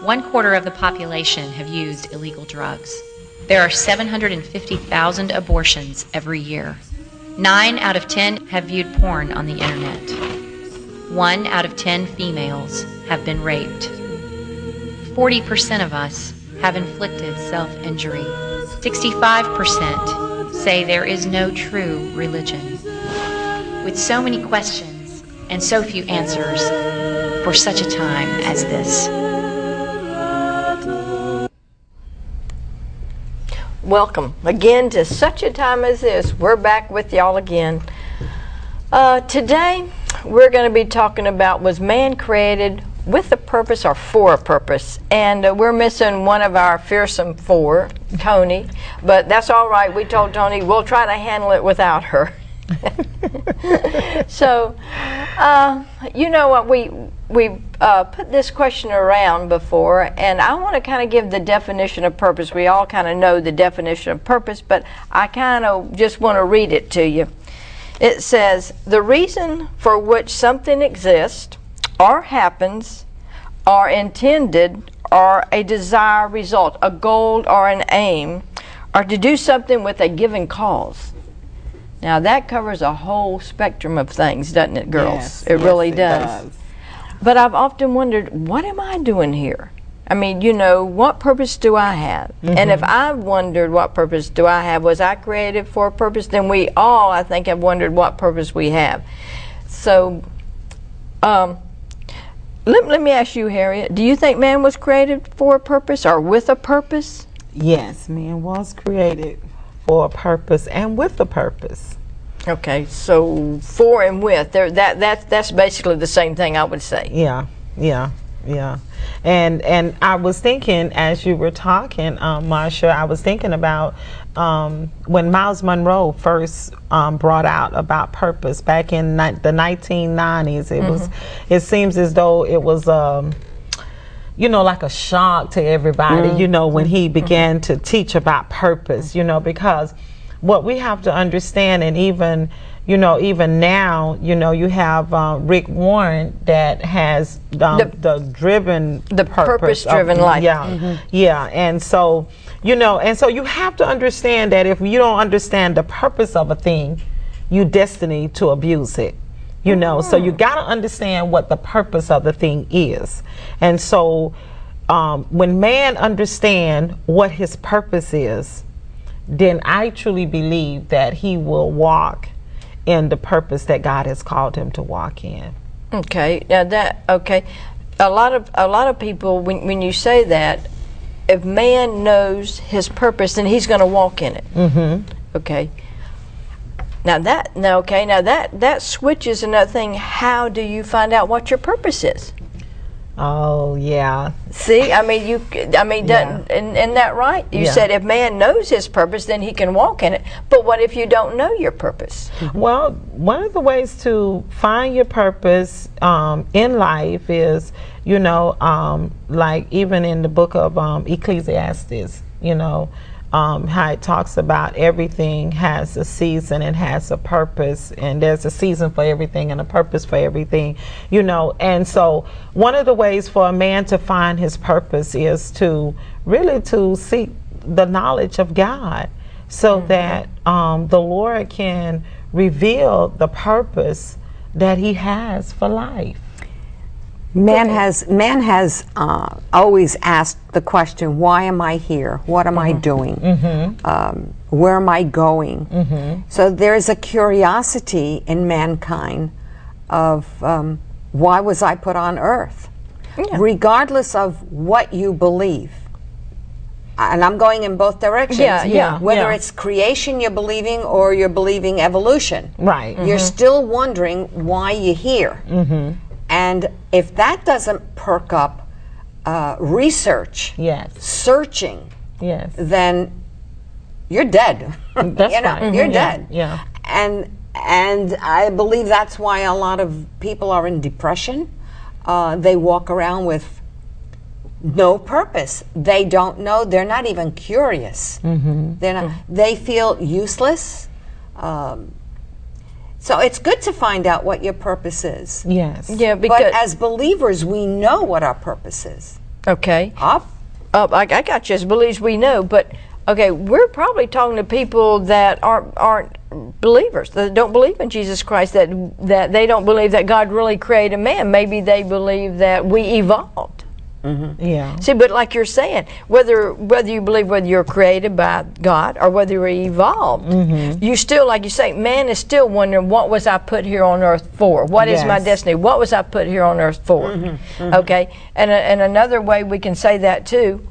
1/4 of the population have used illegal drugs. There are 750,000 abortions every year. 9 out of 10 have viewed porn on the internet. 1 out of 10 females have been raped. 40% of us have inflicted self-injury. 65% say there is no true religion. With so many questions and so few answers for such a time as this. Welcome again to such a time as this. We're back with y'all again. Today we're going to be talking about, was man created with a purpose or for a purpose? And we're missing one of our fearsome four, Tony, but that's all right. We told Tony we'll try to handle it without her. So, you know what, we put this question around before, and I want to kind of give the definition of purpose. We all kind of know the definition of purpose, but I kind of just want to read it to you. It says, the reason for which something exists or happens or intended or a desired result, a goal or an aim, or to do something with a given cause. Now that covers a whole spectrum of things, doesn't it, girls? Yes, it really it does. does. But I've often wondered, what am I doing here? I mean, you know, what purpose do I have? And if I've wondered what purpose do I have, was I created for a purpose, then we all, I think, have wondered what purpose we have. So, let me ask you, Harriet, do you think man was created for a purpose or with a purpose? Yes, man was created for a purpose and with a purpose. Okay, so for and with, that's basically the same thing, I would say. Yeah. And I was thinking, as you were talking, Marsha, I was thinking about when Miles Monroe first brought out about purpose back in the 1990s. It was, it seems as though it was you know, like a shock to everybody, you know, when he began to teach about purpose, you know, because what we have to understand, and even, you know, even now, you know, you have Rick Warren that has the purpose-driven life. Yeah, and so, you know, and so you have to understand that if you don't understand the purpose of a thing, you're destined to abuse it. You know, so you got to understand what the purpose of the thing is. And so when man understand what his purpose is, then I truly believe that he will walk in the purpose that God has called him to walk in. Okay, now a lot of people, when you say that, if man knows his purpose, then he's going to walk in it. Okay. Now that switches another thing. How do you find out what your purpose is? Oh yeah. See, I mean, isn't that right? You said if man knows his purpose, then he can walk in it. But what if you don't know your purpose? Well, one of the ways to find your purpose in life is, you know, like even in the book of Ecclesiastes, you know, how it talks about everything has a season and has a purpose, and there's a season for everything and a purpose for everything, you know. And so one of the ways for a man to find his purpose is to really to seek the knowledge of God, so that the Lord can reveal the purpose that he has for life. Man has always asked the question, why am I here? What am I doing? Where am I going? So there's a curiosity in mankind of why was I put on earth? Regardless of what you believe. And I'm going in both directions. Whether it's creation you're believing or you're believing evolution. Right. You're still wondering why you're here. And if that doesn't perk up research, searching, then you're dead. That's you know, right. You're dead. Yeah. And I believe that's why a lot of people are in depression. They walk around with no purpose. They don't know. They're not even curious. They're not. They feel useless. So it's good to find out what your purpose is. Yes. Yeah, because but as believers, we know what our purpose is. Okay. Up. I got you. As believes we know, but okay, we're probably talking to people that aren't believers, that don't believe in Jesus Christ, that they don't believe that God really created man. Maybe they believe that we evolved. Yeah. See, but like you're saying, whether you believe whether you're created by God or whether you're evolved, you still, like you say, man is still wondering, what was I put here on earth for? What is my destiny? What was I put here on earth for? Okay, and another way we can say that too,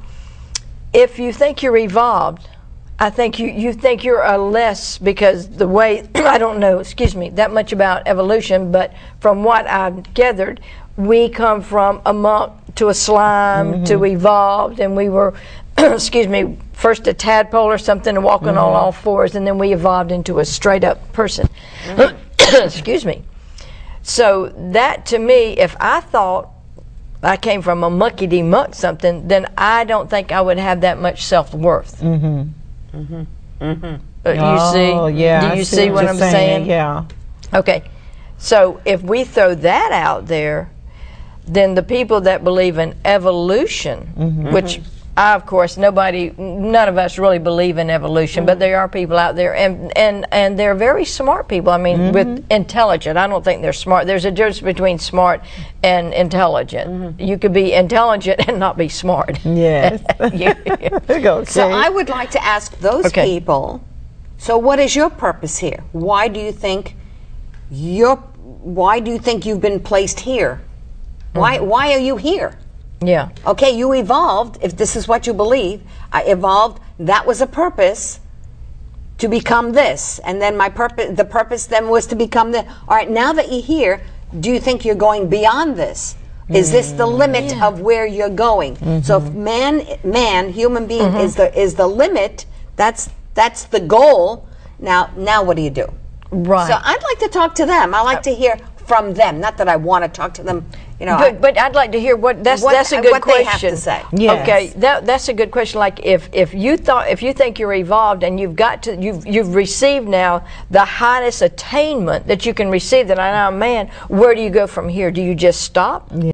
if you think you're evolved, I think you think you're a less, because the way, I don't know, excuse me, that much about evolution, but from what I've gathered, we come from a monk to a slime to evolved, and we were, excuse me, first a tadpole or something and walking on all fours, and then we evolved into a straight up person. Excuse me. So that to me, if I thought I came from a muckety-muck something, then I don't think I would have that much self-worth. You see? Yeah. Do you see what I'm saying? Yeah. Okay. So if we throw that out there, then the people that believe in evolution, which I, of course, none of us really believe in evolution, but there are people out there, and they're very smart people. I mean, with intelligent. I don't think they're smart. There's a difference between smart and intelligent. You could be intelligent and not be smart. Yes. Okay. So I would like to ask those people, so what is your purpose here? Why do you think you've been placed here? Why are you here? Yeah. Okay, you evolved, if this is what you believe. I evolved, that was a purpose to become this. And then the purpose then was to become the, all right, now that you're here, do you think you're going beyond this? Is this the limit of where you're going? So if human being is the limit, that's the goal. Now what do you do? Right. So I'd like to talk to them. I like to hear from them. Not that I want to talk to them, you know. But I'd like to hear that's a good what question. they have to say. Yes. Okay, that's a good question. Like if you think you're evolved and you've received now the highest attainment that you can receive, that I know, man, where do you go from here? Do you just stop?